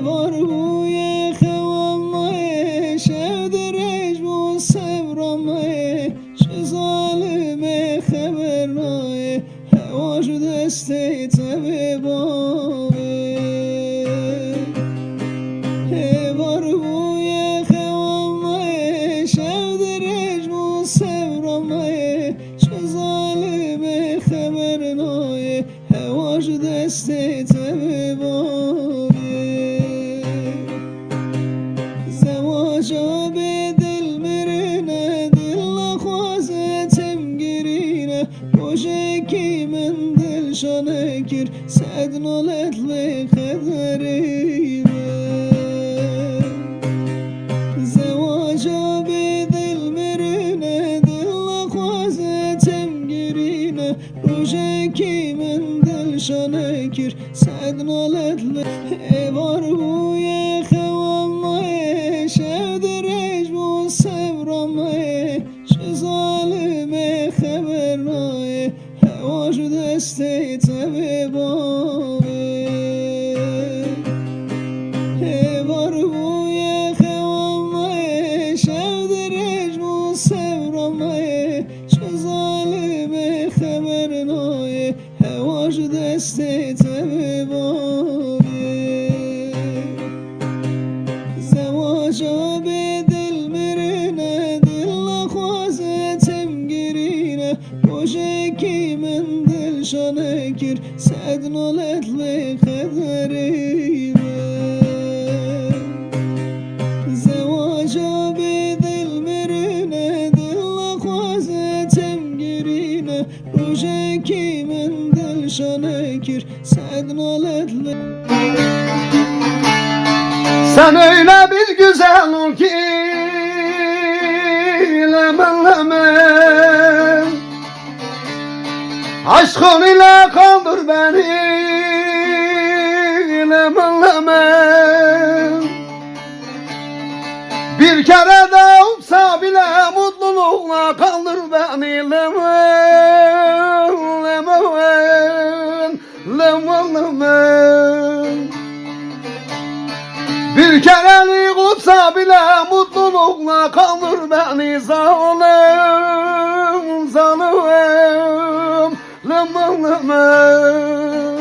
بار بوی خوامه شدرش بو سبرامه چه ظالمه خبرنایه هواش دسته تبه بابه بار بوی خوامه شدرش بو سبرامه چه ظالمه خبرنایه هواش دسته تبه بابه زواجا به دل مرنه دل خوازتم گرینه بوشکی من دل شانکر صد نولت لخدریمه زواجا به دل مرنه دل خوازتم گرینه بوشکی من دل شانکر صد نولت بار بوی خوامه شدرش بو سبرامه چه ظالمه خبرنایه هواش دسته تبه بابه بار بوی خوامه شدرش بو سبرامه چه ظالمه خبرنایه هواش دسته تبه بابه زواجا به دل مرنه دل خوازتم گرینه بوشکی من دل شانکر صد نولت لخدریمه زواجا به دل مرنه دل خوازتم گرینه بوشکی من دل شانکر صد نولت Sen öyle bir güzel ol ki lemen lemen aşkın ile kaldır beni lemen lemen bir kere de olsa bile mutlulukla kaldır beni lemen lemen lemen lemen bir kerelik olsa bile mutlulukla kaldır beni zalim zalim lemen lemen